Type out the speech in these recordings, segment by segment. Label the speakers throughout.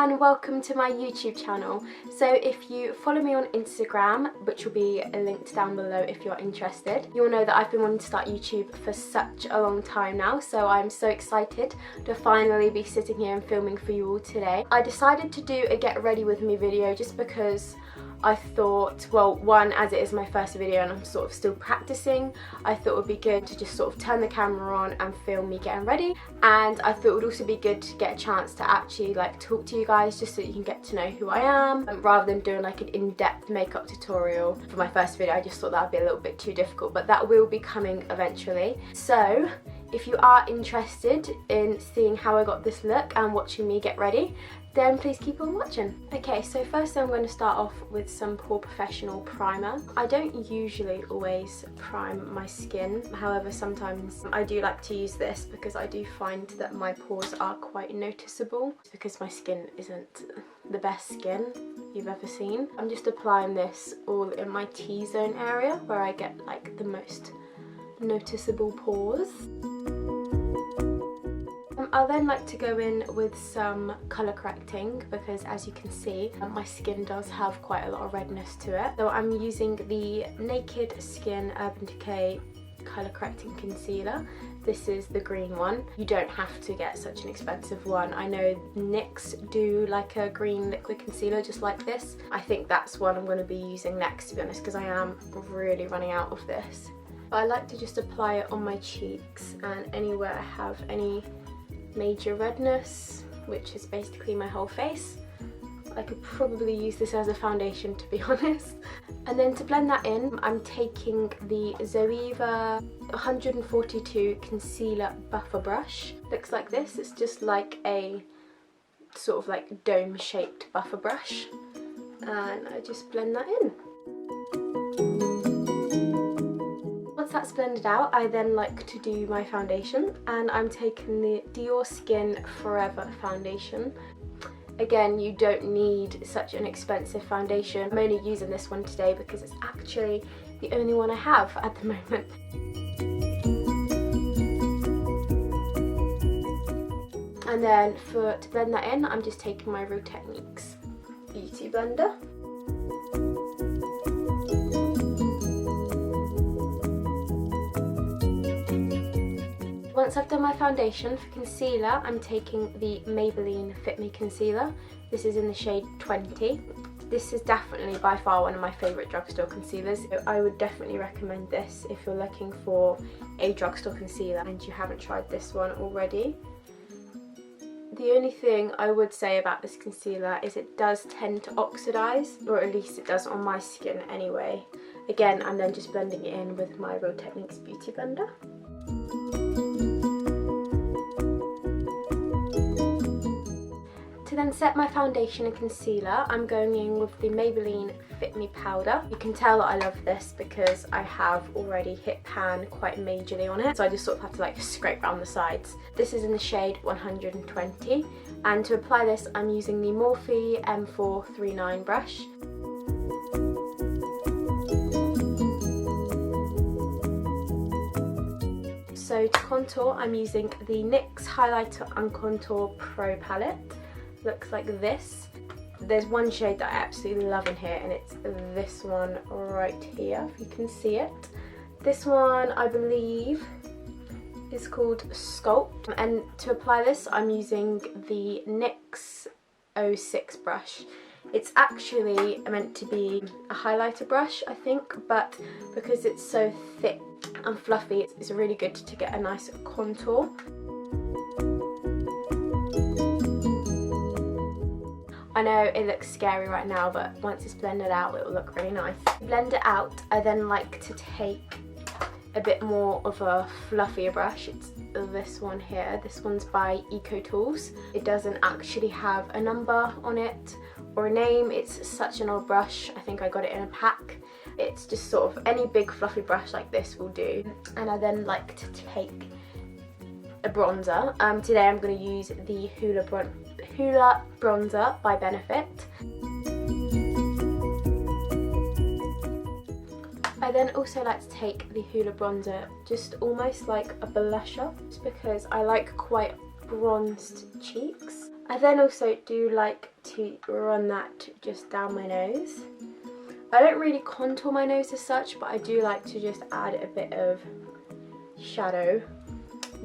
Speaker 1: and welcome to my YouTube channel. So if you follow me on Instagram, which will be linked down below if you're interested, you'll know that I've been wanting to start YouTube for such a long time now, so I'm so excited to finally be sitting here and filming for you all today. I decided to do a get ready with me video just because I thought, well, one, as it is my first video and I'm sort of still practicing, I thought it would be good to just sort of turn the camera on and film me getting ready, and I thought it would also be good to get a chance to actually like talk to you guys just so you can get to know who I am, rather than doing like an in-depth makeup tutorial for my first video. I just thought that would be a little bit too difficult, but that will be coming eventually. So if you are interested in seeing how I got this look and watching me get ready, then please keep on watching. Okay, so first I'm going to start off with some Pore Professional primer. I don't usually always prime my skin, however sometimes I do like to use this because I do find that my pores are quite noticeable because my skin isn't the best skin you've ever seen. I'm just applying this all in my T-zone area where I get like the most noticeable pores. I'll then like to go in with some colour correcting because, as you can see, my skin does have quite a lot of redness to it. So I'm using the Naked Skin Urban Decay colour correcting concealer. This is the green one. You don't have to get such an expensive one. I know NYX do like a green liquid concealer just like this. I think that's what I'm going to be using next, to be honest, because I am really running out of this. But I like to just apply it on my cheeks and anywhere I have any major redness, which is basically my whole face. I could probably use this as a foundation, to be honest. And then to blend that in, I'm taking the Zoeva 142 concealer buffer brush. Looks like this. It's just like a sort of like dome shaped buffer brush, and I just blend that in. Once that's blended out, I then like to do my foundation, and I'm taking the Diorskin Forever foundation. Again, you don't need such an expensive foundation. I'm only using this one today because it's actually the only one I have at the moment. And then to blend that in, I'm just taking my Real Techniques Beauty Blender. Once I've done my foundation, for concealer I'm taking the Maybelline Fit Me Concealer. This is in the shade 20. This is definitely by far one of my favourite drugstore concealers. So I would definitely recommend this if you're looking for a drugstore concealer and you haven't tried this one already. The only thing I would say about this concealer is it does tend to oxidise, or at least it does on my skin anyway. Again, I'm then just blending it in with my Real Techniques Beauty Blender. To then set my foundation and concealer, I'm going in with the Maybelline Fit Me powder. You can tell that I love this because I have already hit pan quite majorly on it, so I just sort of have to like scrape around the sides. This is in the shade 120, and to apply this I'm using the Morphe M439 brush. So to contour, I'm using the NYX Highlight&Contour Pro palette. Looks like this. There's one shade that I absolutely love in here, and it's this one right here, if you can see it. This one, I believe, is called Sculpt, and to apply this I'm using the NYX 06 brush. It's actually meant to be a highlighter brush, I think, but because it's so thick and fluffy, it's really good to get a nice contour. I know it looks scary right now, but once it's blended out it will look really nice. To blend it out, I then like to take a bit more of a fluffier brush. It's this one here. This one's by Eco Tools. It doesn't actually have a number on it or a name. It's such an old brush. I think I got it in a pack. It's just sort of any big fluffy brush like this will do. And I then like to take a bronzer. Today I'm going to use the Hoola bronzer by Benefit. I then also like to take the Hoola bronzer just almost like a blusher, just because I like quite bronzed cheeks. I then also do like to run that just down my nose. I don't really contour my nose as such, but I do like to just add a bit of shadow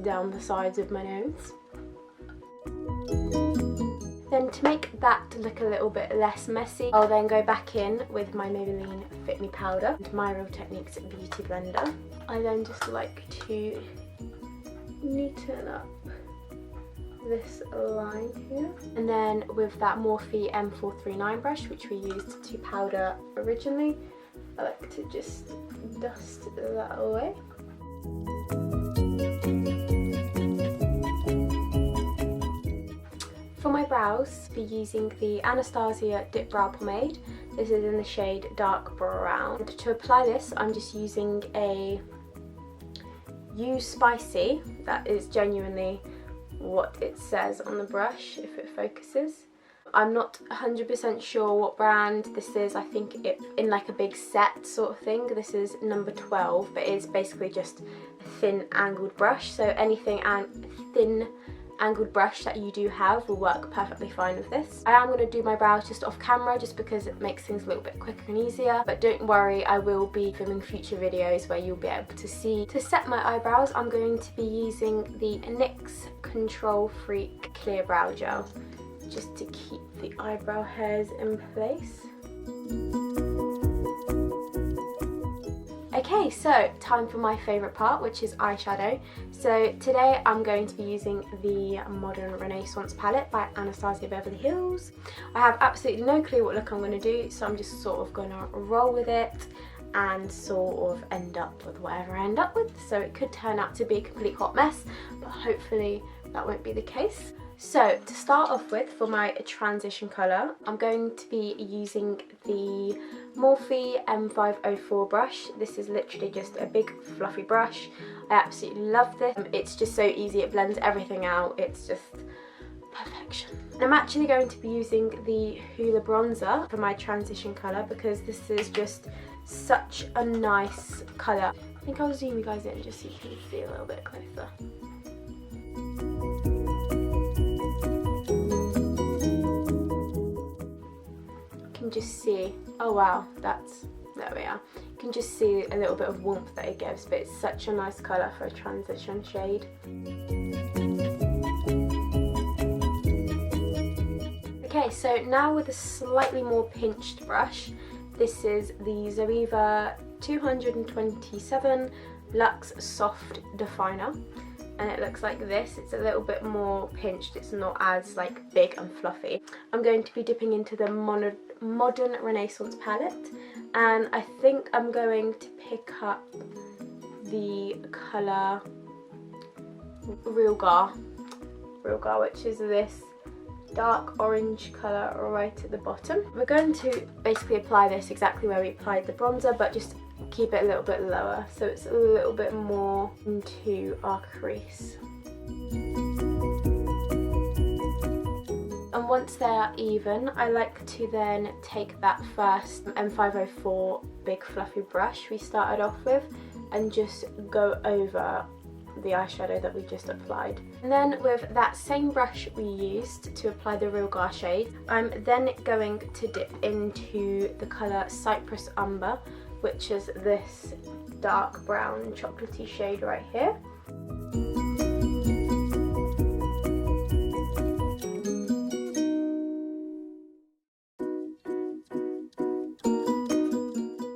Speaker 1: down the sides of my nose. Then to make that look a little bit less messy, I'll then go back in with my Maybelline Fit Me powder and my Real Techniques Beauty Blender. I then just like to neaten up this line here, and then with that Morphe M439 brush, which we used to powder originally, I like to just dust that away. For my brows, I'll be using the Anastasia Dipbrow pomade. This is in the shade dark brown. And to apply this, I'm just using a Use Spicy. That is genuinely what it says on the brush if it focuses. I'm not 100% sure what brand this is. I think it in like a big set sort of thing. This is number 12, but it's basically just a thin angled brush, so anything thin angled brush that you do have will work perfectly fine with this. I am going to do my brows just off camera just because it makes things a little bit quicker and easier, but don't worry, I will be filming future videos where you'll be able to see. To set my eyebrows, I'm going to be using the NYX Control Freak Clear Brow Gel just to keep the eyebrow hairs in place. Okay, so time for my favourite part, which is eyeshadow. So today I'm going to be using the Modern Renaissance palette by Anastasia Beverly Hills. I have absolutely no clue what look I'm going to do, so I'm just sort of going to roll with it and sort of end up with whatever I end up with. So it could turn out to be a complete hot mess, but hopefully that won't be the case. So to start off with, for my transition colour, I'm going to be using the Morphe M504 brush. This is literally just a big fluffy brush. I absolutely love this. It's just so easy, it blends everything out, it's just perfection. I'm actually going to be using the Hoola bronzer for my transition colour because this is just such a nice colour. I think I'll zoom you guys in just so you can see a little bit closer. Just see, oh wow, there we are. You can just see a little bit of warmth that it gives, but it's such a nice colour for a transition shade. Okay, so now with a slightly more pinched brush, this is the Zoeva 227 Luxe Soft Definer. And it looks like this. It's a little bit more pinched, it's not as like big and fluffy. I'm going to be dipping into the Modern Renaissance palette, and I think I'm going to pick up the colour Real Gar, which is this dark orange colour right at the bottom. We're going to basically apply this exactly where we applied the bronzer, but just keep it a little bit lower so it's a little bit more into our crease. And once they're even, I like to then take that first M504 big fluffy brush we started off with and just go over the eyeshadow that we just applied. And then with that same brush we used to apply the Real Gar shade, I'm then going to dip into the colour Cypress Umber, which is this dark brown chocolatey shade right here.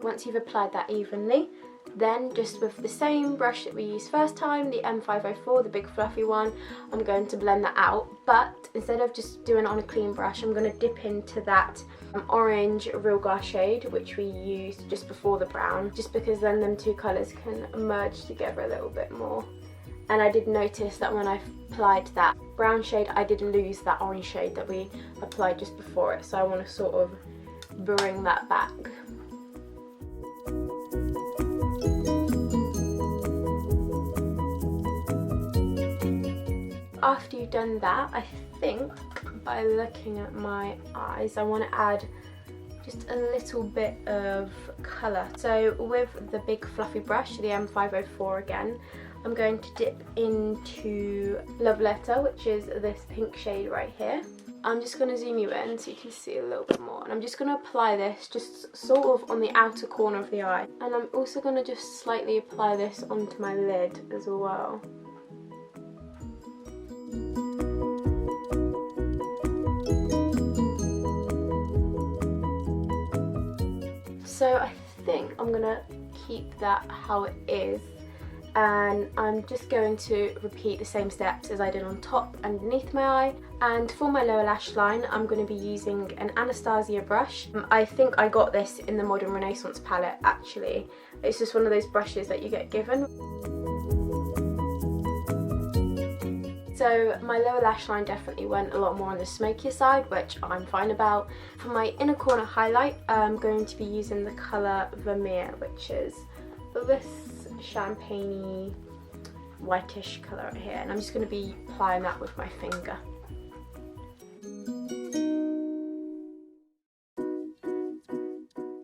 Speaker 1: Once you've applied that evenly, then just with the same brush that we used first time, the M504, the big fluffy one, I'm going to blend that out, but instead of just doing it on a clean brush, I'm going to dip into that orange Real Gar shade which we used just before the brown, just because then them two colours can merge together a little bit more. And I did notice that when I applied that brown shade, I did lose that orange shade that we applied just before it, so I want to sort of bring that back. After you've done that, I think by looking at my eyes, I want to add just a little bit of colour. So with the big fluffy brush, the M504 again, I'm going to dip into Love Letter, which is this pink shade right here. I'm just going to zoom you in so you can see a little bit more. And I'm just going to apply this just sort of on the outer corner of the eye. And I'm also going to just slightly apply this onto my lid as well. So I think I'm going to keep that how it is. And I'm just going to repeat the same steps as I did on top and underneath my eye. And for my lower lash line, I'm going to be using an Anastasia brush. I think I got this in the Modern Renaissance palette actually. It's just one of those brushes that you get given. So my lower lash line definitely went a lot more on the smokier side, which I'm fine about. For my inner corner highlight, I'm going to be using the colour Vermeer, which is this champagne-y whitish colour right here, and I'm just going to be applying that with my finger.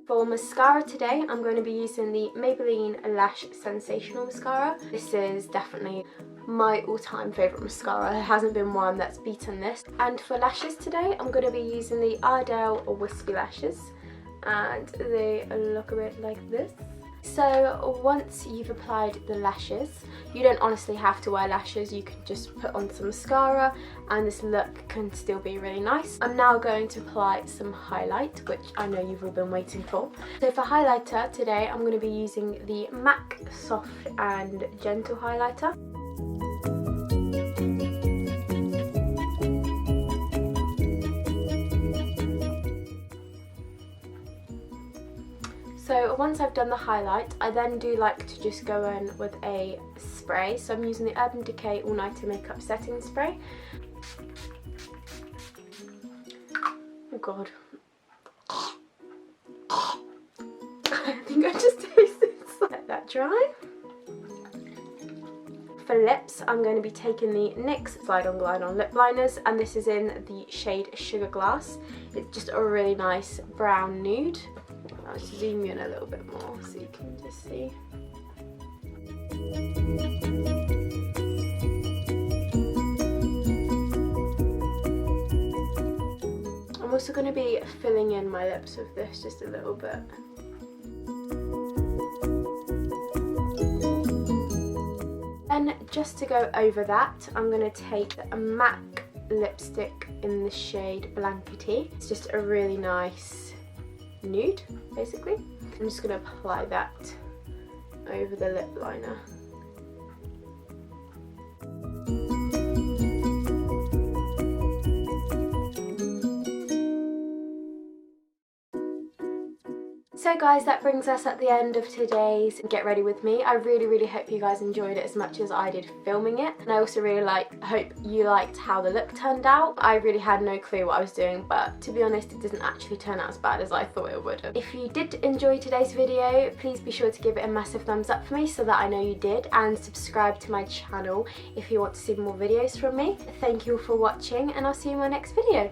Speaker 1: For mascara today, I'm going to be using the Maybelline Lash Sensational Mascara. This is definitely my all-time favourite mascara. There hasn't been one that's beaten this. And for lashes today, I'm going to be using the Ardell Wispie Lashes, and they look a bit like this. So once you've applied the lashes, you don't honestly have to wear lashes, you can just put on some mascara and this look can still be really nice. I'm now going to apply some highlight, which I know you've all been waiting for. So for highlighter today, I'm going to be using the MAC Soft and Gentle Highlighter. So once I've done the highlight, I then do like to just go in with a spray. So I'm using the Urban Decay All Nighter Makeup Setting Spray. Oh god. I think I just tasted some. Let that dry. For lips, I'm going to be taking the NYX Slide On Glide On Lip Liners, and this is in the shade Sugarglass. It's just a really nice brown nude. I'll zoom in a little bit more so you can just see. I'm also going to be filling in my lips with this just a little bit. And just to go over that, I'm going to take a MAC lipstick in the shade Blankety. It's just a really nice nude, basically. I'm just going to apply that over the lip liner. So guys, that brings us at the end of today's Get Ready With Me. I really hope you guys enjoyed it as much as I did filming it. And I also really hope you liked how the look turned out. I really had no clue what I was doing, but to be honest, it doesn't actually turn out as bad as I thought it would have. If you did enjoy today's video, please be sure to give it a massive thumbs up for me so that I know you did, and subscribe to my channel if you want to see more videos from me. Thank you all for watching, and I'll see you in my next video.